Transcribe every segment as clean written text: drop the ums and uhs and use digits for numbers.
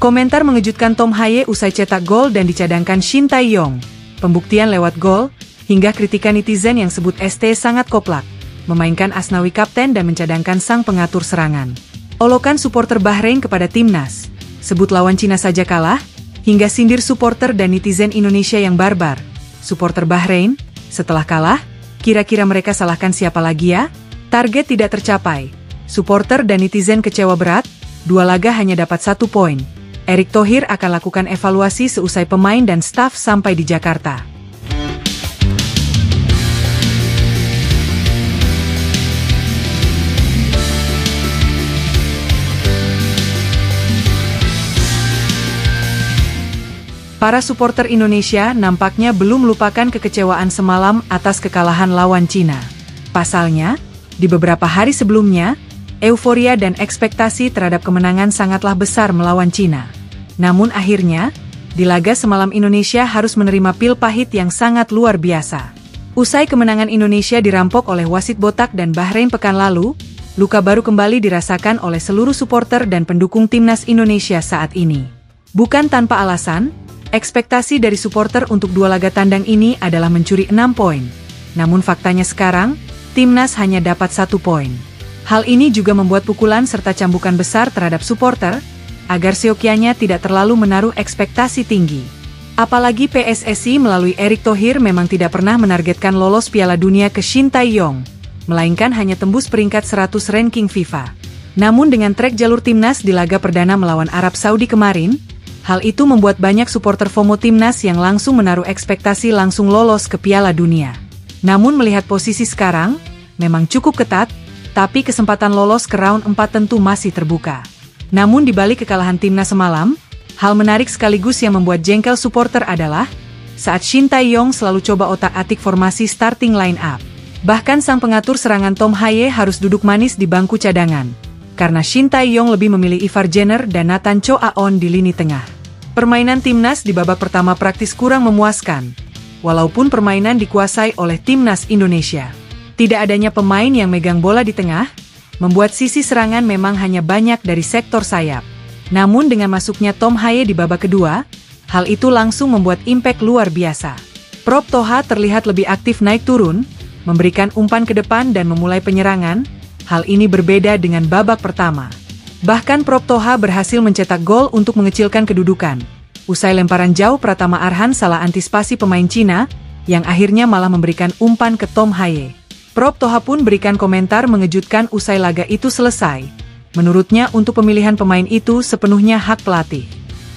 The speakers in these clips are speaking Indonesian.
Komentar mengejutkan Tom Haye usai cetak gol dan dicadangkan Shin Tae-yong. Pembuktian lewat gol, hingga kritikan netizen yang sebut ST sangat koplak. Memainkan Asnawi kapten dan mencadangkan sang pengatur serangan. Olokan supporter Bahrain kepada timnas. Sebut lawan Cina saja kalah, hingga sindir supporter dan netizen Indonesia yang barbar. Supporter Bahrain, setelah kalah, kira-kira mereka salahkan siapa lagi ya? Target tidak tercapai. Supporter dan netizen kecewa berat, 2 laga hanya dapat 1 poin. Erick Thohir akan lakukan evaluasi seusai pemain dan staf sampai di Jakarta. Para supporter Indonesia nampaknya belum melupakan kekecewaan semalam atas kekalahan lawan Cina. Pasalnya, di beberapa hari sebelumnya, euforia dan ekspektasi terhadap kemenangan sangatlah besar melawan Cina. Namun akhirnya, di laga semalam Indonesia harus menerima pil pahit yang sangat luar biasa. Usai kemenangan Indonesia dirampok oleh wasit botak dan Bahrain pekan lalu, luka baru kembali dirasakan oleh seluruh supporter dan pendukung timnas Indonesia saat ini. Bukan tanpa alasan, ekspektasi dari supporter untuk 2 laga tandang ini adalah mencuri 6 poin. Namun faktanya sekarang, timnas hanya dapat 1 poin. Hal ini juga membuat pukulan serta cambukan besar terhadap supporter, agar seyogyanya tidak terlalu menaruh ekspektasi tinggi. Apalagi PSSI melalui Erick Thohir memang tidak pernah menargetkan lolos Piala Dunia ke Shin Tae-yong, melainkan hanya tembus peringkat 100 ranking FIFA. Namun dengan trek jalur timnas di laga perdana melawan Arab Saudi kemarin, hal itu membuat banyak supporter FOMO timnas yang langsung menaruh ekspektasi langsung lolos ke Piala Dunia. Namun melihat posisi sekarang, memang cukup ketat, tapi kesempatan lolos ke round 4 tentu masih terbuka. Namun di balik kekalahan timnas semalam, hal menarik sekaligus yang membuat jengkel supporter adalah saat Shin Tae-yong selalu coba otak-atik formasi starting line up. Bahkan sang pengatur serangan Tom Haye harus duduk manis di bangku cadangan, karena Shin Tae-yong lebih memilih Ivar Jenner dan Nathan Cho Aon di lini tengah. Permainan timnas di babak pertama praktis kurang memuaskan, walaupun permainan dikuasai oleh timnas Indonesia. Tidak adanya pemain yang megang bola di tengah, membuat sisi serangan memang hanya banyak dari sektor sayap. Namun dengan masuknya Tom Haye di babak kedua, hal itu langsung membuat impact luar biasa. Prop Toha terlihat lebih aktif naik turun, memberikan umpan ke depan dan memulai penyerangan. Hal ini berbeda dengan babak pertama. Bahkan Prop Toha berhasil mencetak gol untuk mengecilkan kedudukan. Usai lemparan jauh Pratama Arhan salah antisipasi pemain Cina, yang akhirnya malah memberikan umpan ke Tom Haye. Prop Toha pun berikan komentar mengejutkan usai laga itu selesai. Menurutnya untuk pemilihan pemain itu sepenuhnya hak pelatih.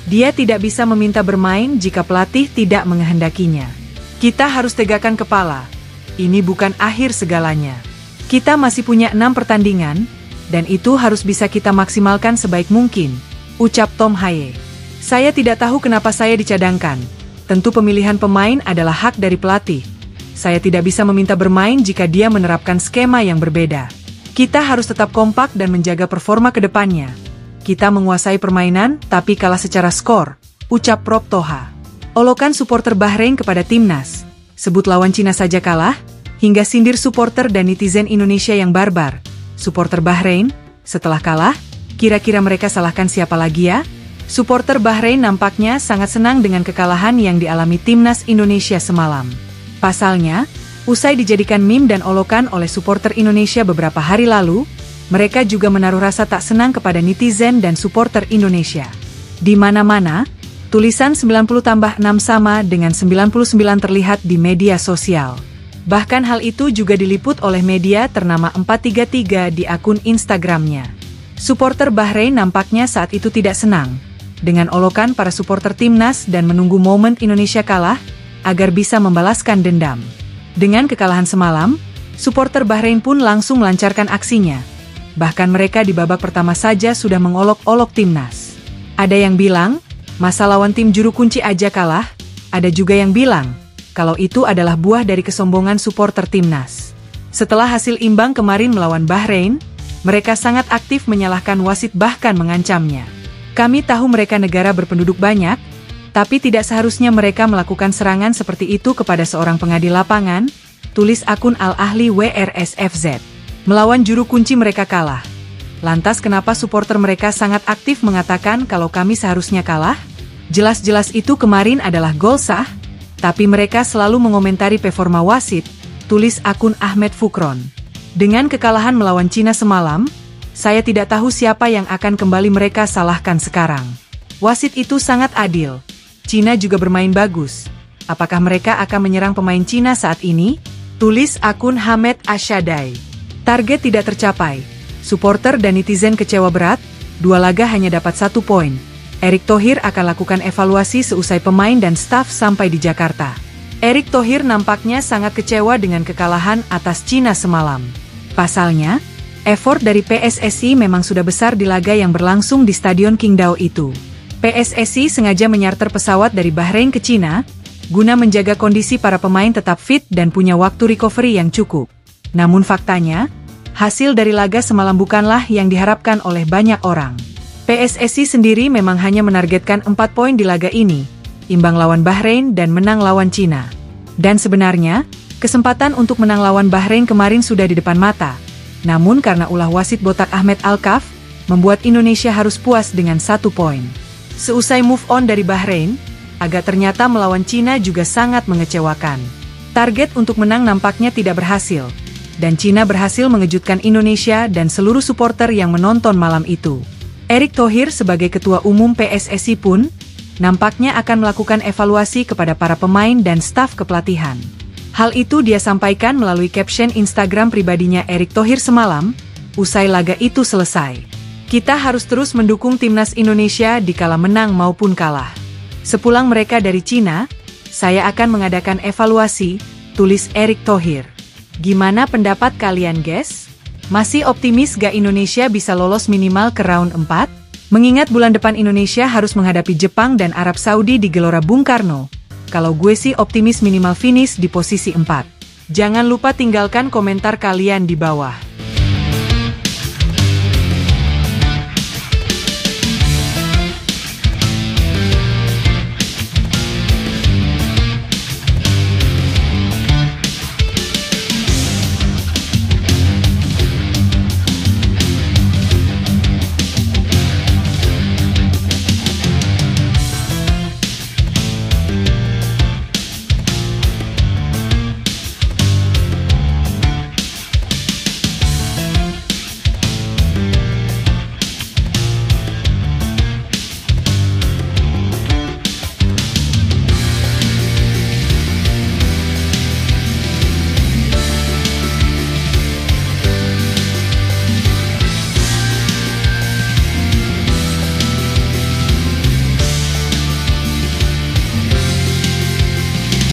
Dia tidak bisa meminta bermain jika pelatih tidak menghendakinya. Kita harus tegakkan kepala. Ini bukan akhir segalanya. Kita masih punya 6 pertandingan, dan itu harus bisa kita maksimalkan sebaik mungkin, ucap Tom Haye. Saya tidak tahu kenapa saya dicadangkan. Tentu pemilihan pemain adalah hak dari pelatih. Saya tidak bisa meminta bermain jika dia menerapkan skema yang berbeda. Kita harus tetap kompak dan menjaga performa ke depannya. Kita menguasai permainan, tapi kalah secara skor, ucap Prop Toha. Olokan supporter Bahrain kepada timnas. Sebut lawan Cina saja kalah, hingga sindir supporter dan netizen Indonesia yang barbar. Supporter Bahrain, setelah kalah, kira-kira mereka salahkan siapa lagi ya? Supporter Bahrain nampaknya sangat senang dengan kekalahan yang dialami timnas Indonesia semalam. Pasalnya, usai dijadikan meme dan olokan oleh supporter Indonesia beberapa hari lalu, mereka juga menaruh rasa tak senang kepada netizen dan supporter Indonesia. Di mana-mana, tulisan 90+6 sama dengan 99 terlihat di media sosial. Bahkan hal itu juga diliput oleh media ternama 433 di akun Instagramnya. Supporter Bahrain nampaknya saat itu tidak senang dengan olokan para supporter timnas dan menunggu momen Indonesia kalah, agar bisa membalaskan dendam. Dengan kekalahan semalam, supporter Bahrain pun langsung melancarkan aksinya. Bahkan mereka di babak pertama saja sudah mengolok-olok timnas. Ada yang bilang, masa lawan tim juru kunci aja kalah. Ada juga yang bilang, kalau itu adalah buah dari kesombongan supporter timnas. Setelah hasil imbang kemarin melawan Bahrain, mereka sangat aktif menyalahkan wasit bahkan mengancamnya. Kami tahu mereka negara berpenduduk banyak, tapi tidak seharusnya mereka melakukan serangan seperti itu kepada seorang pengadil lapangan, tulis akun Al Ahli WRSFZ. Melawan juru kunci mereka kalah. Lantas kenapa supporter mereka sangat aktif mengatakan kalau kami seharusnya kalah? Jelas-jelas itu kemarin adalah gol sah, tapi mereka selalu mengomentari performa wasit, tulis akun Ahmed Fukron. Dengan kekalahan melawan Cina semalam, saya tidak tahu siapa yang akan kembali mereka salahkan sekarang. Wasit itu sangat adil. Cina juga bermain bagus. Apakah mereka akan menyerang pemain Cina saat ini? Tulis akun Hamed Asyadai. Target tidak tercapai. Supporter dan netizen kecewa berat, 2 laga hanya dapat 1 poin. Erick Thohir akan lakukan evaluasi seusai pemain dan staf sampai di Jakarta. Erick Thohir nampaknya sangat kecewa dengan kekalahan atas Cina semalam. Pasalnya, effort dari PSSI memang sudah besar di laga yang berlangsung di Stadion Qingdao itu. PSSI sengaja menyarter pesawat dari Bahrain ke Cina, guna menjaga kondisi para pemain tetap fit dan punya waktu recovery yang cukup. Namun faktanya, hasil dari laga semalam bukanlah yang diharapkan oleh banyak orang. PSSI sendiri memang hanya menargetkan 4 poin di laga ini, imbang lawan Bahrain dan menang lawan Cina. Dan sebenarnya, kesempatan untuk menang lawan Bahrain kemarin sudah di depan mata. Namun karena ulah wasit botak Ahmed Alkaf, membuat Indonesia harus puas dengan 1 poin. Seusai move on dari Bahrain, agak ternyata melawan Cina juga sangat mengecewakan. Target untuk menang nampaknya tidak berhasil, dan Cina berhasil mengejutkan Indonesia dan seluruh supporter yang menonton malam itu. Erick Thohir sebagai Ketua Umum PSSI pun, nampaknya akan melakukan evaluasi kepada para pemain dan staf kepelatihan. Hal itu dia sampaikan melalui caption Instagram pribadinya Erick Thohir semalam, usai laga itu selesai. Kita harus terus mendukung timnas Indonesia dikala menang maupun kalah. Sepulang mereka dari Cina, saya akan mengadakan evaluasi, tulis Erick Thohir. Gimana pendapat kalian guys? Masih optimis gak Indonesia bisa lolos minimal ke round 4? Mengingat bulan depan Indonesia harus menghadapi Jepang dan Arab Saudi di Gelora Bung Karno. Kalau gue sih optimis minimal finish di posisi 4. Jangan lupa tinggalkan komentar kalian di bawah.